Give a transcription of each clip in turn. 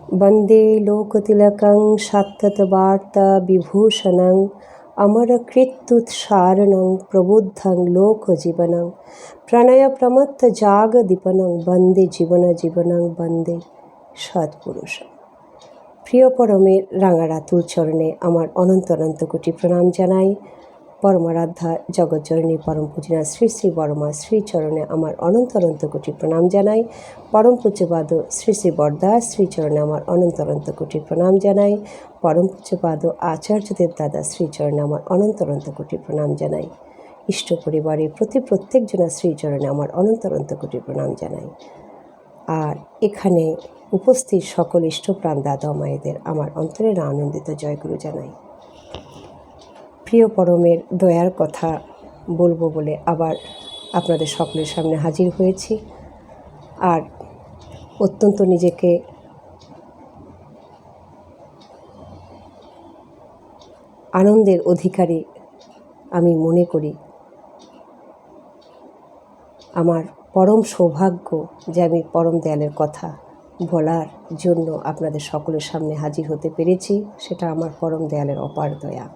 वन्दे लोकतिलकं सत्ततवार्ताविभूषणं अमरकृत्युत्सारणं प्रबुद्धं लोकजीवनं प्रणयप्रमत्तजागदीपनं वन्दे জীবনজীবনং বন্দে সৎপুরুষ। প্রিয় পরমের রাঙারাতুল চরণে আমার অনন্ত অনন্ত কোটি প্রণাম জানাই। পরমারাধ্যা জগজ্জননী পরম পূজনা শ্রী শ্রী বড়মা শ্রীচরণে আমার অনন্ত অনন্ত কোটি প্রণাম জানাই। পরম পূজ্যপাদ শ্রী শ্রী বরদাস শ্রীচরণে আমার অনন্ত অনন্ত কোটি প্রণাম জানাই। পরম পূজ্যপাদ আচার্যদেব দাদা শ্রীচরণে আমার অনন্ত অনন্ত কোটি প্রণাম জানাই। ইষ্ট পরিবারের প্রত্যেকজনা শ্রীচরণে আমার অনন্ত অনন্ত কোটি প্রণাম জানাই। আর এখানে উপস্থিত সকল ইষ্টপ্রাণ দাদা মায়েদের আমার অন্তরের আনন্দিত জয়গুরু জানাই। প্রিয় পরমের দয়ার কথা বলবো বলে আবার আপনাদের সকলের সামনে হাজির হয়েছি। আর অত্যন্ত নিজেকে আনন্দের অধিকারী আমি মনে করি। আমার পরম সৌভাগ্য যে আমি পরম দয়ালের কথা বলার জন্য আপনাদের সকলের সামনে হাজির হতে পেরেছি। সেটা আমার পরম দয়ালের অপার দয়া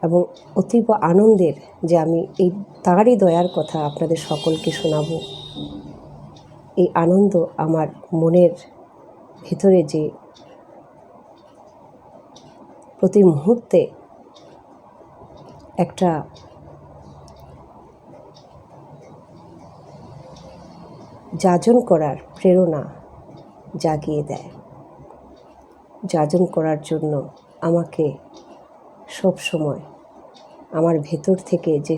এবং অতীব আনন্দের যে আমি এই তাঁরই দয়ার কথা আপনাদের সকলকে শোনাবো। এই আনন্দ আমার মনের ভিতরে যে প্রতি মুহূর্তে একটা যাজন করার প্রেরণা জাগিয়ে দেয়, যাজন করার জন্য আমাকে সব সময় আমার ভেতর থেকে যে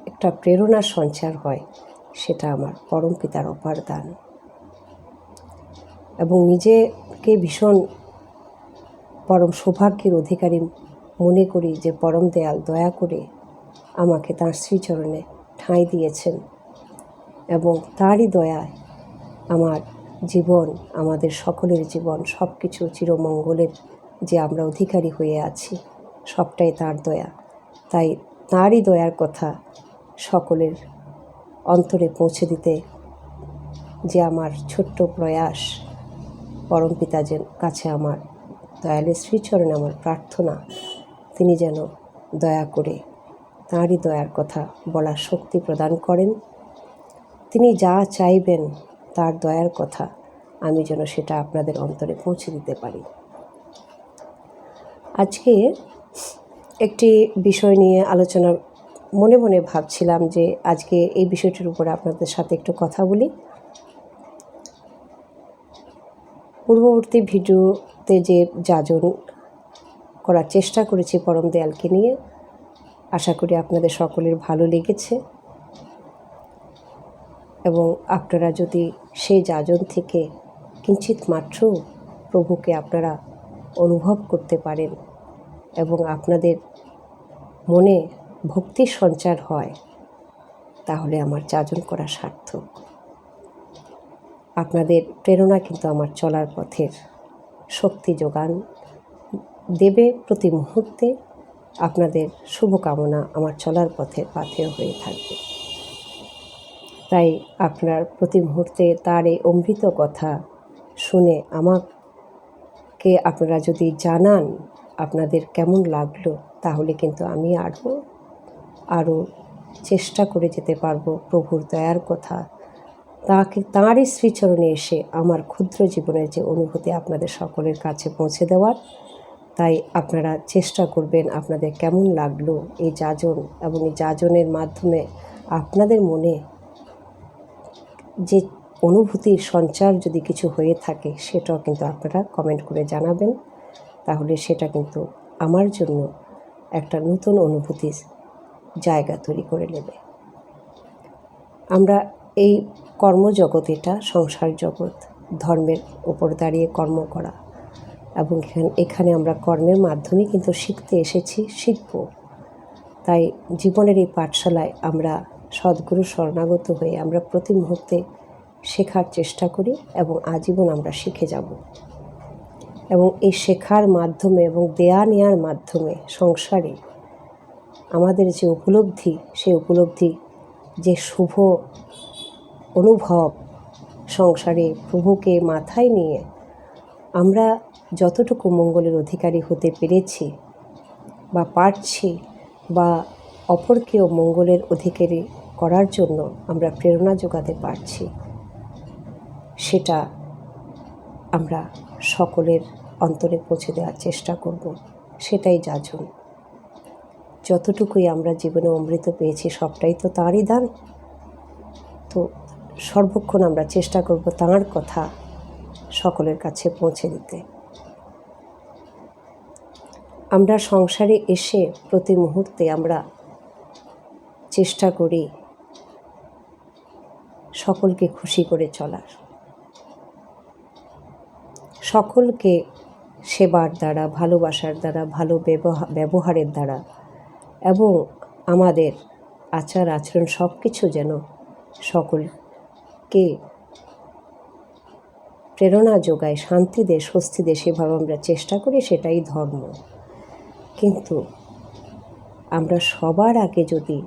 একটা প্রেরণার সঞ্চার হয় সেটা আমার পরম পিতার অপার দান। এবং নিজেকে ভীষণ পরম সৌভাগ্যের অধিকারী মনে করি যে পরম দয়াল দয়া করে আমাকে তাঁর শ্রীচরণে ঠাঁই দিয়েছেন এবং তাঁরই দয়ায় আমার জীবন, আমাদের সকলের জীবন, সব কিছু চিরমঙ্গলের যে আমরা অধিকারী হয়ে আছি সবটাই তাঁর দয়া। তাই তাঁরই দয়ার কথা সকলের অন্তরে পৌঁছে দিতে যে আমার ছোট্ট প্রয়াস, পরম পিতাজের কাছে আমার দয়ালের শ্রীচরণে আমার প্রার্থনা তিনি যেন দয়া করে তাঁরই দয়ার কথা বলার শক্তি প্রদান করেন। তিনি যা চাইবেন তার দয়ার কথা আমি যেন সেটা আপনাদের অন্তরে পৌঁছে দিতে পারি। আজকে একটি বিষয় নিয়ে আলোচনা মনে মনে ভাবছিলাম যে আজকে এই বিষয়টির উপরে আপনাদের সাথে একটু কথা বলি। পূর্ববর্তী ভিডিওতে যে যাজন করার চেষ্টা করেছি পরম দয়ালকে নিয়ে, আশা করি আপনাদের সকলের ভালো লেগেছে এবং আপনারা যদি সেই যাজন থেকে কিঞ্চিত মাত্র প্রভুকে আপনারা অনুভব করতে পারেন এবং আপনাদের মনে ভক্তির সঞ্চার হয় তাহলে আমার যাজন করা সার্থক। আপনাদের প্রেরণা কিন্তু আমার চলার পথের শক্তি যোগান দেবে। প্রতি মুহূর্তে আপনাদের শুভকামনা আমার চলার পথে পাথেয় হয়ে থাকবে। তাই আপনার প্রতি মুহূর্তে তার এই অমৃত কথা শুনে আমাকে আপনারা যদি জানান আপনাদের কেমন লাগলো তাহলে কিন্তু আমি আরও চেষ্টা করে যেতে পারবো প্রভুর দয়ার কথা তাঁরই শ্রীচরণে এসে আমার ক্ষুদ্র জীবনের যে অনুভূতি আপনাদের সকলের কাছে পৌঁছে দেওয়ার। তাই আপনারা চেষ্টা করবেন আপনাদের কেমন লাগলো এই যাজন এবং এই যাজনের মাধ্যমে আপনাদের মনে যে অনুভূতির সঞ্চার যদি কিছু হয়ে থাকে সেটাও কিন্তু আপনারা কমেন্ট করে জানাবেন। তাহলে সেটা কিন্তু আমার জন্য একটা নতুন অনুভূতির জায়গা তৈরি করে নেবে। আমরা এই কর্মজগৎ, এটা সংসার জগৎ, ধর্মের উপর দাঁড়িয়ে কর্ম করা এবং এখানে আমরা কর্মের মাধ্যমে কিন্তু শিখতে এসেছি, শিখব। তাই জীবনের এই পাঠশালায় আমরা সদ্গুরু শরণাগত হয়ে আমরা প্রতি মুহূর্তে শেখার চেষ্টা করি এবং আজীবন আমরা শিখে যাব। এবং এই শেখার মাধ্যমে এবং দেয়া নেয়ার মাধ্যমে সংসারে আমাদের যে উপলব্ধি, সেই উপলব্ধি যে শুভ অনুভব সংসারে প্রভুকে মাথায় নিয়ে আমরা যতটুকু মঙ্গলের অধিকারী হতে পেরেছি বা পারছি, বা অপরকেও মঙ্গলের অধিকারী করার জন্য আমরা প্রেরণা যোগাতে পারছি, সেটা আমরা সকলের অন্তরে পৌঁছে দেওয়ার চেষ্টা করব। সেটাই যাজন। যতটুকুই আমরা জীবনে অমৃত পেয়েছি সবটাই তো তাঁরই দান। তো সর্বক্ষণ আমরা চেষ্টা করব তাঁর কথা সকলের কাছে পৌঁছে দিতে। আমরা সংসারে এসে প্রতি মুহূর্তে আমরা চেষ্টা করি সকলকে খুশি করে চলার, সকলকে সেবার দ্বারা, ভালোবাসার দ্বারা, ভালো ব্যবহারের দ্বারা, এবং আমাদের আচার আচরণ সব কিছু যেন সকলকে প্রেরণা যোগায়, শান্তি দেয়, স্বস্তি দেয়, সেভাবে আমরা চেষ্টা করি। সেটাই ধর্ম। কিন্তু আমরা সবার আগে যদি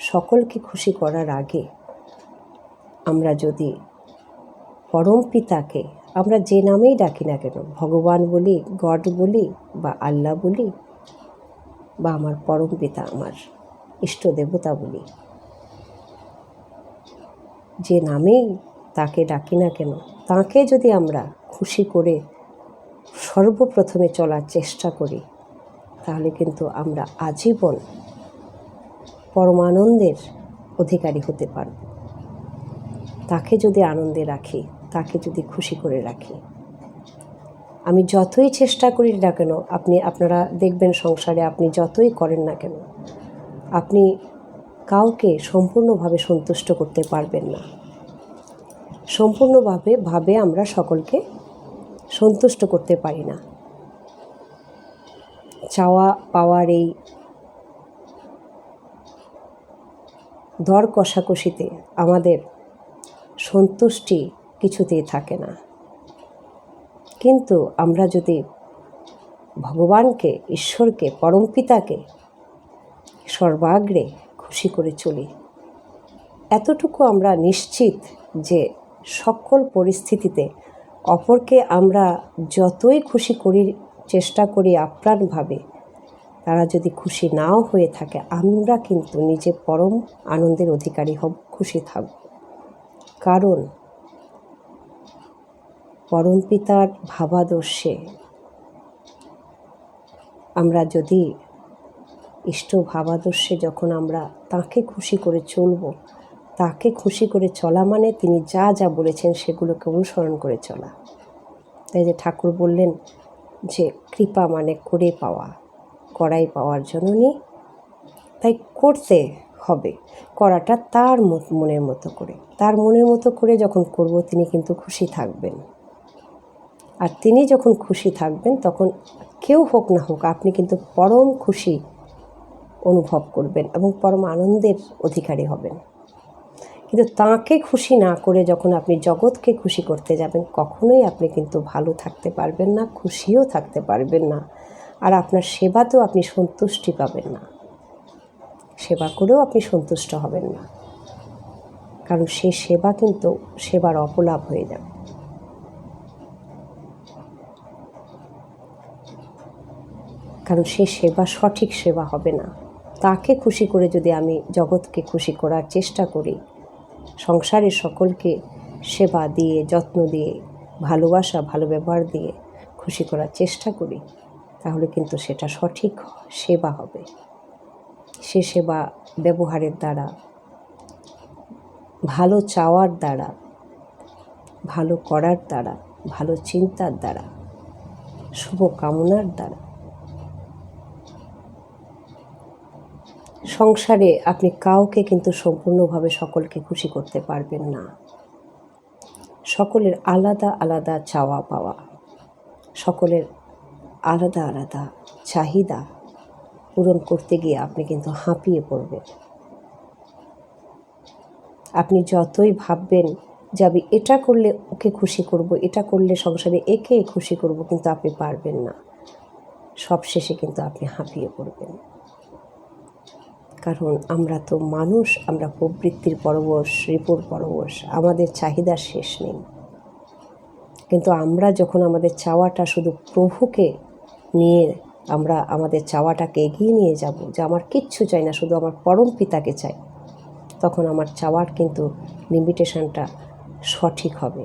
সকলকে খুশি করার আগে আমরা যদি পরম পিতাকে, আমরা যে নামেই ডাকি না কেন, ভগবান বলি, গড বলি, বা আল্লাহ বলি, বা আমার পরম পিতা, আমার ইষ্ট দেবতা বলি, যে নামেই তাকে ডাকি না কেন, তাকে যদি আমরা খুশি করে সর্বপ্রথমে চলার চেষ্টা করি, তাহলে কিন্তু আমরা আজীবন পরমানন্দের অধিকারী হতে পারব। তাকে যদি আনন্দে রাখি, তাকে যদি খুশি করে রাখি, আমি যতই চেষ্টা করি না কেন, আপনারা দেখবেন সংসারে আপনি যতই করেন না কেন, আপনি কাউকে সম্পূর্ণভাবে সন্তুষ্ট করতে পারবেন না। সম্পূর্ণভাবে আমরা সকলকে সন্তুষ্ট করতে পারি না। চাওয়া পাওয়ার এই দর কষাকষিতে আমাদের সন্তুষ্টি কিছুতেই থাকে না। কিন্তু আমরা যদি ভগবানকে, ঈশ্বরকে, পরমপিতাকে সর্বাগ্রে খুশি করে চলি, এতটুকু আমরা নিশ্চিত যে সকল পরিস্থিতিতে অপরকে আমরা যতই খুশি করি, চেষ্টা করি আপ্রাণভাবে, তারা যদি খুশি নাও হয়ে থাকে, আমরা কিন্তু নিজে পরম আনন্দের অধিকারী হব, খুশি থাকব। কারণ পরমপিতার ভাবাদর্শে আমরা যদি ইষ্ট ভাবাদর্শে যখন আমরা তাকে খুশি করে চলব, তাকে খুশি করে চলা মানে তিনি যা যা বলেছেন সেগুলোকে অনুসরণ করে চলা। তাই যে ঠাকুর বললেন যে কৃপা মানে করে পাওয়া, করাই পাওয়ার জননী, তাই করতে হবে। করাটা তার মনের মতো করে, তার মনের মতো করে যখন করব, তিনি কিন্তু খুশি থাকবেন। আর তিনি যখন খুশি থাকবেন, তখন কেউ হোক না হোক, আপনি কিন্তু পরম খুশি অনুভব করবেন এবং পরম আনন্দের অধিকারী হবেন। কিন্তু তাঁকে খুশি না করে যখন আপনি জগৎকে খুশি করতে যাবেন, কখনোই আপনি কিন্তু ভালো থাকতে পারবেন না, খুশিও থাকতে পারবেন না। আর আপনার সেবাতেও আপনি সন্তুষ্টি পাবেন না, সেবা করেও আপনি সন্তুষ্ট হবেন না। কারণ সেই সেবা কিন্তু সেবার অপলাপ হয়ে যাবে। কারণ সেই সেবা সঠিক সেবা হবে না। তাকে খুশি করে যদি আমি জগৎকে খুশি করার চেষ্টা করি, সংসারের সকলকে সেবা দিয়ে, যত্ন দিয়ে, ভালোবাসা, ভালো ব্যবহার দিয়ে খুশি করার চেষ্টা করি, তাহলে কিন্তু সেটা সঠিক সেবা হবে। সে সেবা ব্যবহারের দ্বারা, ভালো চাওয়ার দ্বারা, ভালো করার দ্বারা, ভালো চিন্তার দ্বারা, শুভ কামনার দ্বারা। সংসারে আপনি কাউকে কিন্তু সম্পূর্ণভাবে সকলকে খুশি করতে পারবেন না। সকলের আলাদা আলাদা চাওয়া পাওয়া, সকলের আলাদা আলাদা চাহিদা পূরণ করতে গিয়ে আপনি কিন্তু হাঁপিয়ে পড়বেন। আপনি যতই ভাববেন যে আমি এটা করলে ওকে খুশি করব, এটা করলে সংসারে একে খুশি করব, কিন্তু আপনি পারবেন না। সবশেষে কিন্তু আপনি হাঁপিয়ে পড়বেন। কারণ আমরা তো মানুষ, আমরা প্রবৃত্তির পরবশ, রিপুর পরবশ, আমাদের চাহিদার শেষ নেই। কিন্তু আমরা যখন আমাদের চাওয়াটা শুধু প্রভুকে নিয়ে আমরা আমাদের চাওয়াটাকে এগিয়ে নিয়ে যাব, যে আমার কিচ্ছু চাই না, শুধু আমার পরম পিতাকে চাই, তখন আমার চাওয়ার কিন্তু লিমিটেশনটা সঠিক হবে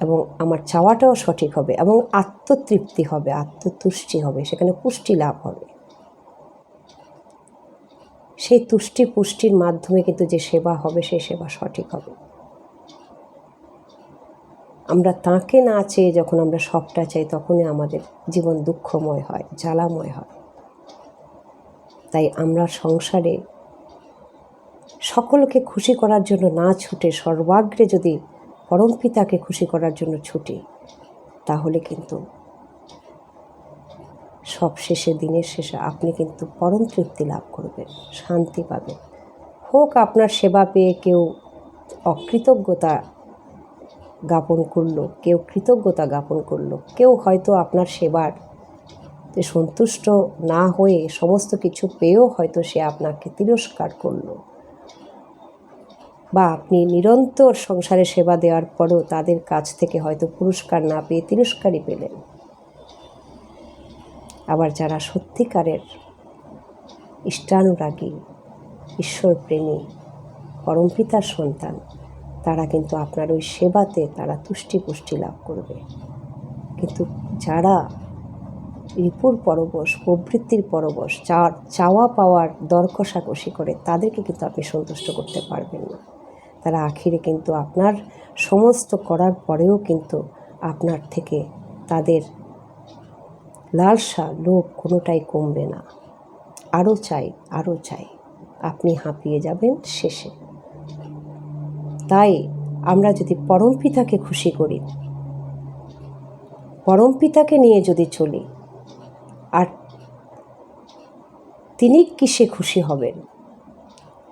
এবং আমার চাওয়াটাও সঠিক হবে এবং আত্মতৃপ্তি হবে, আত্মতুষ্টি হবে, সেখানে পুষ্টি লাভ হবে। সেই তুষ্টি পুষ্টির মাধ্যমে কিন্তু যে সেবা হবে সেই সেবা সঠিক হবে। আমরা তাকে না চেয়ে যখন আমরা সবটা চাই, তখনই আমাদের জীবন দুঃখময় হয়, জ্বালাময় হয়। তাই আমরা সংসারে সকলকে খুশি করার জন্য না ছুটে সর্বাগ্রে যদি পরমপিতাকে খুশি করার জন্য ছুটি, তাহলে কিন্তু সব শেষে, দিনের শেষে আপনি কিন্তু পরম তৃপ্তি লাভ করবেন, শান্তি পাবেন। হোক আপনার সেবা পেয়ে কেউ অকৃতজ্ঞতা জ্ঞাপন করলো, কেউ কৃতজ্ঞতা জ্ঞাপন করলো, কেউ হয়তো আপনার সেবার সন্তুষ্ট না হয়ে সমস্ত কিছু পেয়েও হয়তো সে আপনাকে তিরস্কার করলো, বা আপনি নিরন্তর সংসারে সেবা দেওয়ার পরেও তাদের কাছ থেকে হয়তো পুরস্কার না পেয়ে তিরস্কারই পেলেন। আবার যারা সত্যিকারের ইষ্টানুরাগী, ঈশ্বরপ্রেমী, পরমপিতার সন্তান, তারা কিন্তু আপনার ওই সেবাতে তারা তুষ্টি পুষ্টি লাভ করবে। কিন্তু যারা রিপুর পরবশ, প্রবৃত্তির পরবশ, চাওয়া পাওয়ার দর কষাকষি করে, তাদেরকে কিন্তু আপনি সন্তুষ্ট করতে পারবেন না। তারা আখিরে কিন্তু আপনার সমস্ত করার পরেও কিন্তু আপনার থেকে তাদের লালসা, লোভ কোনোটাই কমবে না। আরও চাই, আরও চাই, আপনি হাঁপিয়ে যাবেন শেষে। তাই আমরা যদি পরমপিতাকে খুশি করি, পরমপিতাকে নিয়ে যদি চলি, আর তিনি কিসে খুশি হবেন,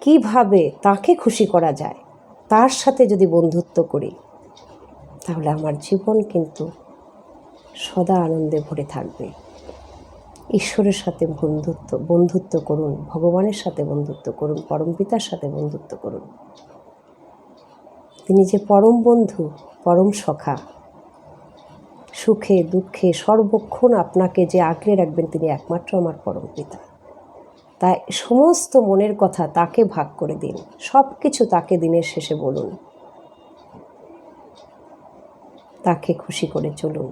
কিভাবে তাকে খুশি করা যায়, তার সাথে যদি বন্ধুত্ব করি, তাহলে আমার জীবন কিন্তু সদা আনন্দে ভরে থাকবে। ঈশ্বরের সাথে বন্ধুত্ব করুন, ভগবানের সাথে বন্ধুত্ব করুন, পরমপিতার সাথে বন্ধুত্ব করুন। তিনি যে পরম বন্ধু, পরম সখা, সুখে দুঃখে সর্বক্ষণ আপনাকে যে আগলে রাখবেন, তিনি একমাত্র আমার পরমপিতা। তাই সমস্ত মনের কথা তাকে ভাগ করে দিন, সব কিছু তাকে দিনের শেষে বলুন, তাকে খুশি করে চলুন।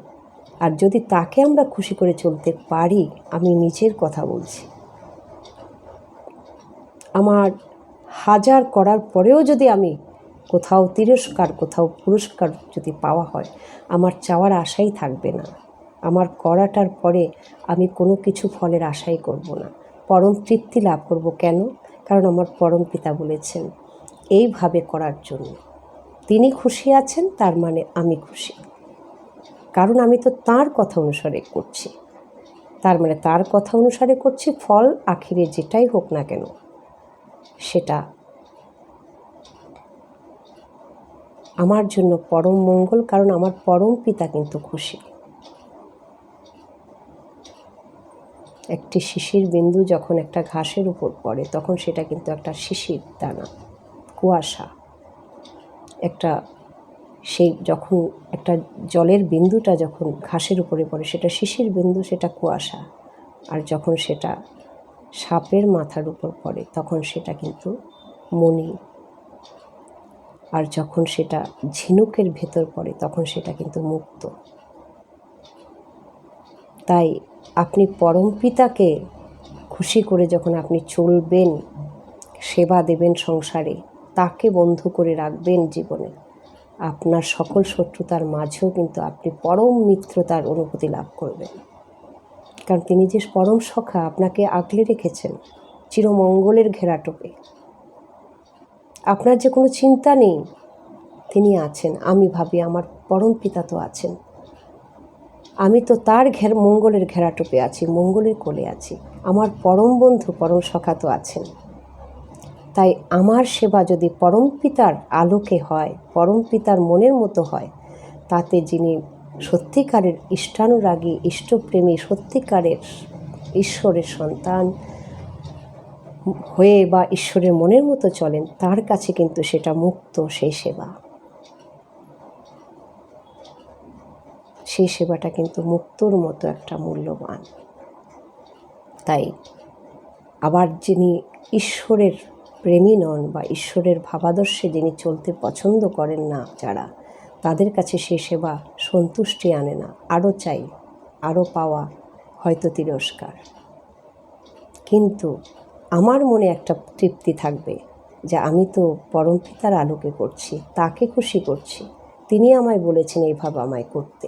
আর যদি তাকে আমরা খুশি করে চলতে পারি, আমি নিজের কথা বলছি, আমার হাজার করার পরেও যদি আমি কোথাও তিরস্কার, কোথাও পুরস্কার যদি পাওয়া হয়, আমার চাওয়ার আশাই থাকবে না। আমার করাটার পরে আমি কোনো কিছু ফলের আশাই করব না, পরম তৃপ্তি লাভ করব। কেন? কারণ আমার পরম পিতা বলেছেন এইভাবে করার জন্য। তিনি খুশি আছেন, তার মানে আমি খুশি, কারণ আমি তো তাঁর কথা অনুসারে করছি। তার মানে তার কথা অনুসারে করছি, ফল আখিরে যেটাই হোক না কেন সেটা আমার জন্য পরম মঙ্গল, কারণ আমার পরম পিতা কিন্তু খুশি। একটি শিশির বিন্দু যখন একটা ঘাসের উপর পড়ে, তখন সেটা কিন্তু একটা শিশির দানা, কুয়াশা। সেই যখন একটা জলের বিন্দুটা যখন ঘাসের উপরে পড়ে, সেটা শিশির বিন্দু, সেটা কুয়াশা। আর যখন সেটা সাপের মাথার উপর পড়ে, তখন সেটা কিন্তু মণি। আর যখন সেটা ঝিনুকের ভেতর পড়ে, তখন সেটা কিন্তু মুক্ত। তাই আপনি পরমপিতাকে খুশি করে যখন আপনি চলবেন, সেবা দেবেন সংসারে, তাকে বন্ধু করে রাখবেন জীবনে, আপনার সকল শত্রুতার মাঝেও কিন্তু আপনি পরম মিত্রতার অনুভূতি লাভ করবেন। কারণ তিনি যে পরম সখা, আপনাকে আগলে রেখেছেন চিরমঙ্গলের ঘেরাটোপে। আপনার যে কোনো চিন্তা নেই, তিনি আছেন। আমি ভাবি আমার পরম পিতা তো আছেন, আমি তো তার মঙ্গলের ঘেরাটোপে আছি, মঙ্গলের কোলে আছি। আমার পরম বন্ধু, পরম সখা তো আছেন। তাই আমার সেবা যদি পরম পিতার আলোকে হয়, পরম পিতার মনের মতো হয়, তাতে যিনি সত্যিকারের ইষ্টানুরাগী, ইষ্টপ্রেমী, সত্যিকারের ঈশ্বরের সন্তান, হয়ে বা ঈশ্বরের মনের মতো চলেন, তার কাছে কিন্তু সেটা মুক্ত, সেই সেবা। সেই সেবাটা কিন্তু মুক্তর মতো একটা মূল্যবান। তাই আবার যিনি ঈশ্বরের প্রেমী নন বা ঈশ্বরের ভাবাদর্শে যিনি চলতে পছন্দ করেন না যারা, তাদের কাছে সেই সেবা সন্তুষ্টি আনে না, আরও চাই, আরও পাওয়া, হয়তো তিরস্কার। কিন্তু আমার মনে একটা তৃপ্তি থাকবে যে আমি তো পরমপিতার আলোকে করছি, তাকে খুশি করছি, তিনি আমায় বলেছেন এইভাবে আমায় করতে।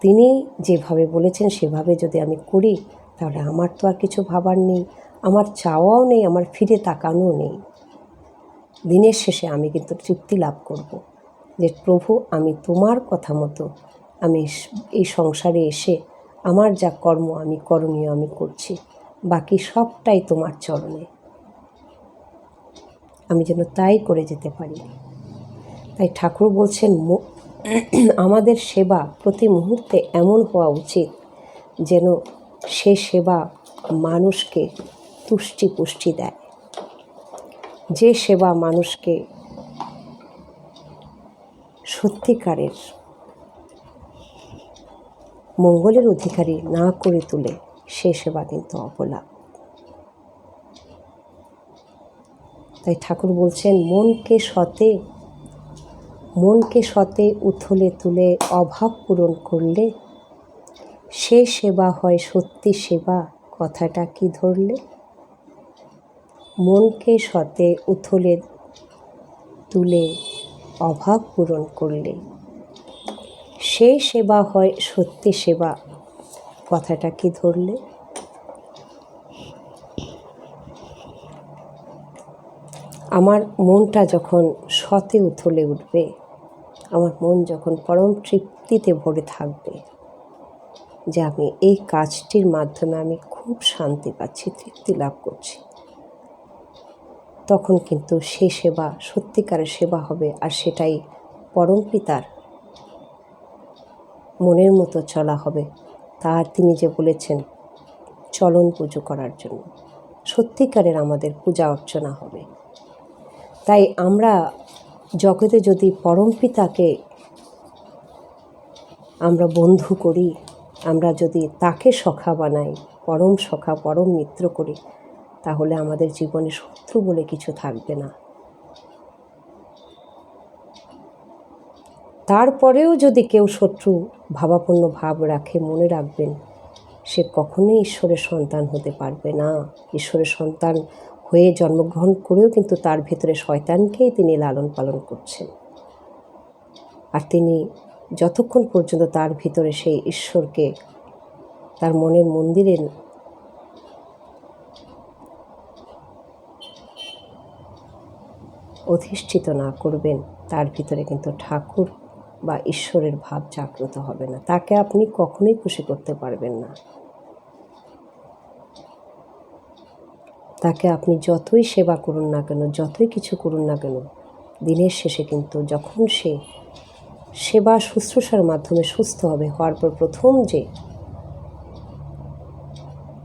তিনি যেভাবে বলেছেন সেভাবে যদি আমি করি, তাহলে আমার তো আর কিছু ভাবার নেই, আমার চাওয়াও নেই, আমার ফিরে তাকানোও নেই। দিনের শেষে আমি কিন্তু তৃপ্তি লাভ করব যে প্রভু, আমি তোমার কথা মতো আমি এই সংসারে এসে আমার যা কর্ম আমি করণীয় আমি করছি, বাকি সবটাই তোমার চরণে, আমি যেন তাই করে যেতে পারি। তাই ঠাকুর বলছেন আমাদের সেবা প্রতি মুহূর্তে এমন হওয়া উচিত যেন সে সেবা মানুষকে তুষ্টি পুষ্টি দেয়, যে সেবা মানুষকে সত্যিকারের মঙ্গলের অধিকারী না করে তোলে, সে সেবা কিন্তু অবলা। তাই ঠাকুর বলছেন মনকে সতে উথলে তুলে অভাব পূরণ করলে সে সেবা হয় সত্যি সেবা, কথাটা কি ধরলে? মনকে সতে উথলে তুলে অভাব পূরণ করলে সে সেবা হয় সত্যি সেবা, কথাটা কি ধরলে? আমার মনটা যখন সতে উথলে উঠবে, আমার মন যখন পরম তৃপ্তিতে ভরে থাকবে যে আমি এই কাজটির মাধ্যমে আমি খুব শান্তি পাচ্ছি, তৃপ্তি লাভ করছি, তখন কিন্তু সে সেবা সত্যিকারের সেবা হবে। আর সেটাই পরমপিতার মনের মতো চলা হবে। তার তিনি যে বলেছেন চলন পুজো করার জন্য, সত্যিকারের আমাদের পূজা অর্চনা হবে। তাই আমরা জগতে যদি পরমপিতাকে আমরা বন্ধু করি, আমরা যদি তাকে সখা বানাই, পরম সখা পরম মিত্র করি, তাহলে আমাদের জীবনে শত্রু বলে কিছু থাকবে না। তারপরেও যদি কেউ শত্রু ভাবাপন্ন ভাব রাখে, মনে রাখবেন সে কখনোই ঈশ্বরের সন্তান হতে পারবে না। ঈশ্বরের সন্তান হয়ে জন্মগ্রহণ করেও কিন্তু তার ভেতরে শয়তানকেই তিনি লালন পালন করছেন। আর তিনি যতক্ষণ পর্যন্ত তার ভিতরে সেই ঈশ্বরকে তার মনের মন্দিরে অধিষ্ঠিত না করবেন, তার ভিতরে কিন্তু ঠাকুর বা ঈশ্বরের ভাব জাগ্রত হবে না। তাকে আপনি কখনোই খুশি করতে পারবেন না। তাকে আপনি যতই সেবা করুন না কেন, যতই কিছু করুন না কেন, দিনের শেষে কিন্তু যখন সে সেবা শুশ্রূষার মাধ্যমে সুস্থ হবে, হওয়ার পর প্রথম যে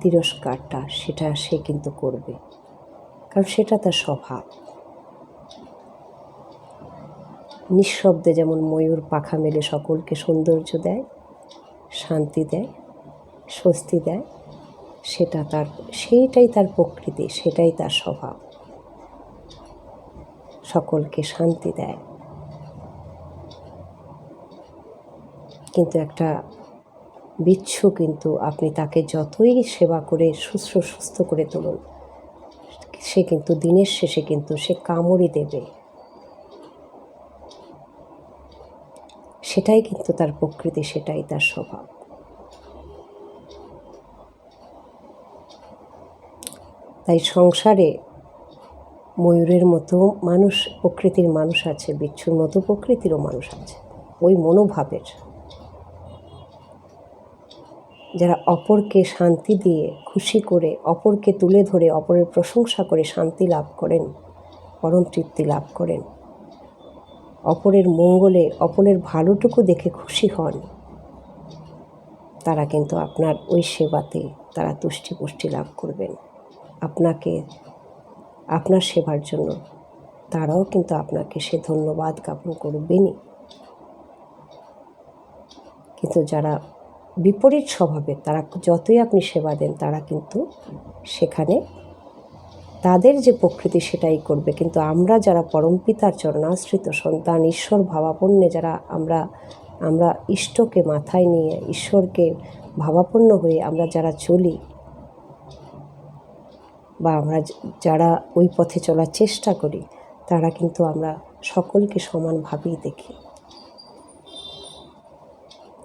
তিরস্কারটা সেটা সে কিন্তু করবে, কারণ সেটা তার স্বভাব। নিঃশব্দে যেমন ময়ূর পাখা মেলে সকলকে সৌন্দর্য দেয়, শান্তি দেয়, স্বস্তি দেয়, সেইটাই তার প্রকৃতি, সেটাই তার স্বভাব, সকলকে শান্তি দেয়। কিন্তু একটা বিচ্ছু কিন্তু আপনি তাকে যতই সেবা করে সুস্থ করে তুলুন, সে কিন্তু দিনের শেষে কিন্তু সে কামড়ই দেবে। সেটাই কিন্তু তার প্রকৃতি, সেটাই তার স্বভাব। তাই সংসারে ময়ূরের মতো মানুষ, প্রকৃতির মানুষ আছে, বিচ্ছুর মতো প্রকৃতিরও মানুষ আছে, ওই মনোভাবের, যারা অপরকে শান্তি দিয়ে খুশি করে, অপরকে তুলে ধরে, অপরের প্রশংসা করে শান্তি লাভ করেন, পরম তৃপ্তি লাভ করেন, অপরের মঙ্গলে অপরের ভালোটুকু দেখে খুশি হন, তারা কিন্তু আপনার ওই সেবাতে তারা তুষ্টি পুষ্টি লাভ করবেন। আপনাকে, আপনার সেবার জন্য তারাও কিন্তু আপনাকে সে ধন্যবাদ জ্ঞাপন করবেনই। কিন্তু যারা বিপরীত স্বভাবের, তারা যতই আপনি সেবা দেন, তারা কিন্তু সেখানে তাদের যে প্রকৃতি সেটাই করবে। কিন্তু আমরা যারা পরমপিতার চরণাশ্রিত সন্তান, ঈশ্বর ভাবাপন্নে যারা আমরা ইষ্টকে মাথায় নিয়ে, ঈশ্বরকে ভাবাপন্ন হয়ে আমরা যারা চলি, বা আমরা যারা ওই পথে চলার চেষ্টা করি, তারা কিন্তু আমরা সকলকে সমানভাবেই দেখি।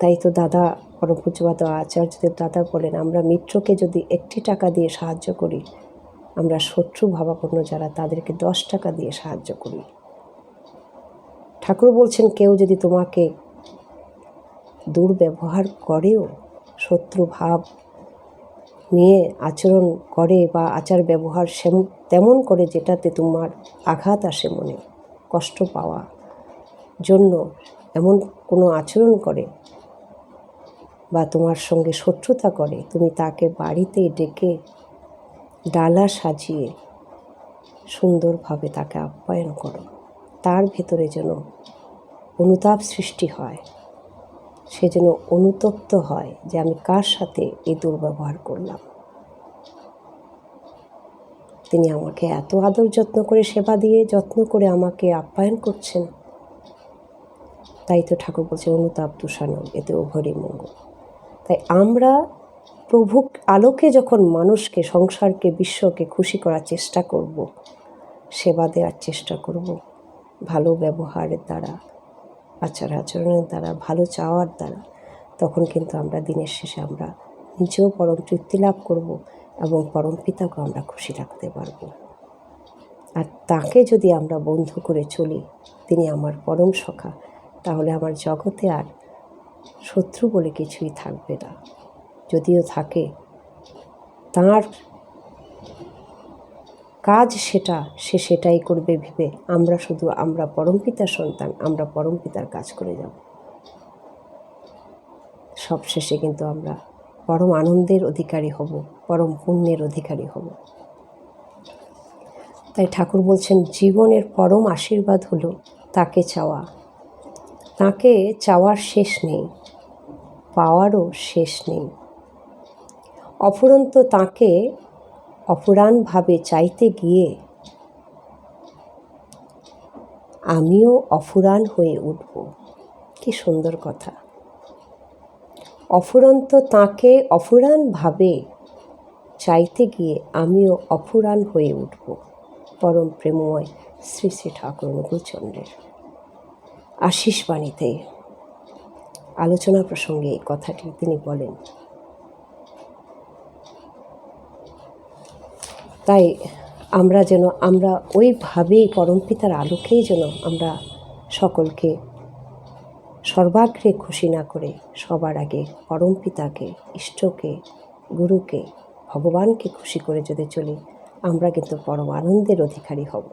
তাই তো দাদা, পরম পূজ্যপাদ আচার্যদেব দাদা বলেন, আমরা মিত্রকে যদি 1 টাকা দিয়ে সাহায্য করি, আমরা শত্রু ভাবাপন্ন যারা, তাদেরকে 10 টাকা দিয়ে সাহায্য করি। ঠাকুর বলছেন, কেউ যদি তোমাকে দুর্ব্যবহার করেও, শত্রু ভাব নিয়ে আচরণ করে বা আচার ব্যবহার তেমন করে যেটাতে তোমার আঘাত আসে, মনে কষ্ট পাওয়া জন্য এমন কোনো আচরণ করে বা তোমার সঙ্গে শত্রুতা করে, তুমি তাকে বাড়িতে ডেকে ডালা সাজিয়ে সুন্দরভাবে তাকে আপ্যায়ন করো। তার ভেতরে যেন অনুতাপ সৃষ্টি হয়, সে যেন অনুতপ্ত হয় যে আমি কার সাথে এই দুর্ব্যবহার করলাম। তিনি আমাকে এত আদর যত্ন করে, সেবা দিয়ে যত্ন করে আমাকে আপ্যায়ন করছেন। তাই তো ঠাকুর বলছে, অনুতাপ তুষানম এতে উভয়েরই মঙ্গল। তাই আমরা প্রভু আলোকে যখন মানুষকে, সংসারকে, বিশ্বকে খুশি করার চেষ্টা করব, সেবা দেওয়ার চেষ্টা করব, ভালো ব্যবহারের দ্বারা, আচার আচরণের দ্বারা, ভালো চাওয়ার দ্বারা, তখন কিন্তু আমরা দিনের শেষে আমরা নিজেও পরম তৃপ্তি লাভ করব এবং পরম পিতাকে আমরা খুশি রাখতে পারব। আর তাকে যদি আমরা বন্ধু করে চলি, তিনি আমার পরম সখা, তাহলে আমার জগতে আর শত্রু বলে কিছুই থাকবে না। যদিও থাকে, তার কাজ সেটাই করবে ভেবে আমরা পরমপিতার সন্তান, আমরা পরমপিতার কাজ করে যাব। সবশেষে কিন্তু আমরা পরম আনন্দের অধিকারী হব, পরম পুণ্যের অধিকারী হব। তাই ঠাকুর বলছেন, জীবনের পরম আশীর্বাদ হলো তাকে চাওয়া। তাকে চাওয়ার শেষ নেই, পাওয়ারও শেষ নেই। অফুরন্ত তাকে অফুরানভাবে চাইতে গিয়ে আমিও অফুরান হয়ে উঠব। কি সুন্দর কথা! অফুরন্ত তাকে অফুরানভাবে চাইতে গিয়ে আমিও অফুরান হয়ে উঠব। পরম প্রেমময় শ্রী শ্রী ঠাকুর অনুকূলচন্দ্রের আশীষ বাণীতে আলোচনা প্রসঙ্গে এই কথাটি তিনি বলেন। তাই আমরা ওইভাবেই পরমপিতার আলোকেই যেন আমরা সকলকে সর্বাগ্রে খুশি না করে সবার আগে পরমপিতাকে, ইষ্টকে, গুরুকে, ভগবানকে খুশি করে যদি চলি, আমরা কিন্তু পরম আনন্দের অধিকারী হব।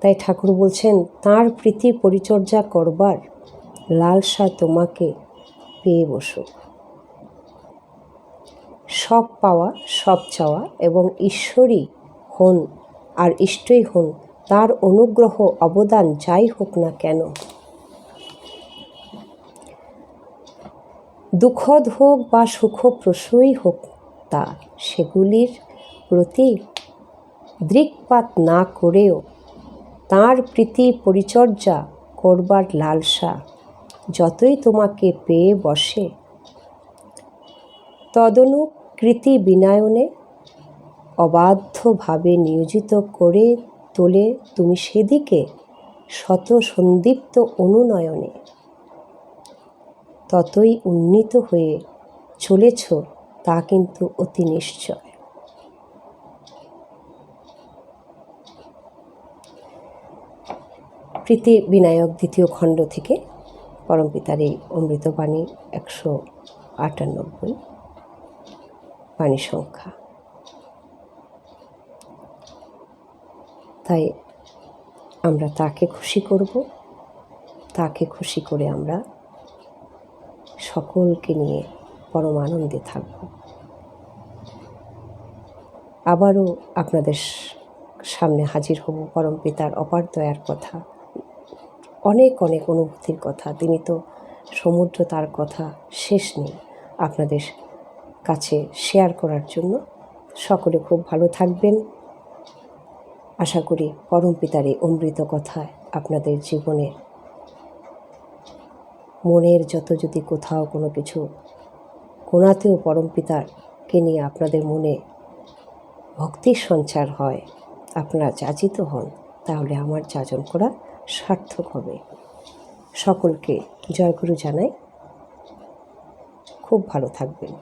তাই ঠাকুর বলছেন, তাঁর প্রীতি পরিচর্যা করবার লালসা তোমাকে পেয়ে বসুক। সব পাওয়া, সব চাওয়া এবং ঈশ্বরই হন আর ইষ্টই হন, তার অনুগ্রহ অবদান যাই হোক না কেন, দুঃখদ হোক বা সুখপ্রসূই হোক, তা সেগুলির প্রতি দৃকপাত না করেও তাঁর প্রীতি পরিচর্যা করবার লালসা যতই তোমাকে পেয়ে বসে, তদনুকৃতি বিনয়নে অবাধ্যভাবে নিয়োজিত করে তোলে তুমি সেদিকে শত সন্দীপ্ত অনুনয়নে, ততই উন্নীত হয়ে চলেছ, তা কিন্তু অতি নিশ্চয়। প্রীতি বিনায়ক 2য় খণ্ড থেকে পরমপিতার এই অমৃতবাণী 198 বাণী সংখ্যা। তাই আমরা তাকে খুশি করব, তাকে খুশি করে আমরা সকলকে নিয়ে পরম আনন্দে থাকব। আবারও আপনাদের সামনে হাজির হব পরম পিতার অপার দয়ার কথা, অনেক অনেক অনুভূতির কথা। তিনি তো সমুদ্র, তার কথা শেষ নেই আপনাদের কাছে শেয়ার করার জন্য। সকলে খুব ভালো থাকবেন। আশা করি পরম পিতার এই অমৃত কথায় আপনাদের জীবনে মনের যত যদি কোথাও কোনো কিছু কোনাতেও পরম পিতাকে নিয়ে আপনাদের মনে ভক্তির সঞ্চার হয়, আপনারা যাচিত হন, তাহলে আমার যাচন করা সার্থক হবে। সকলকে জয়গুরু জানাই। খুব ভালো থাকবেন।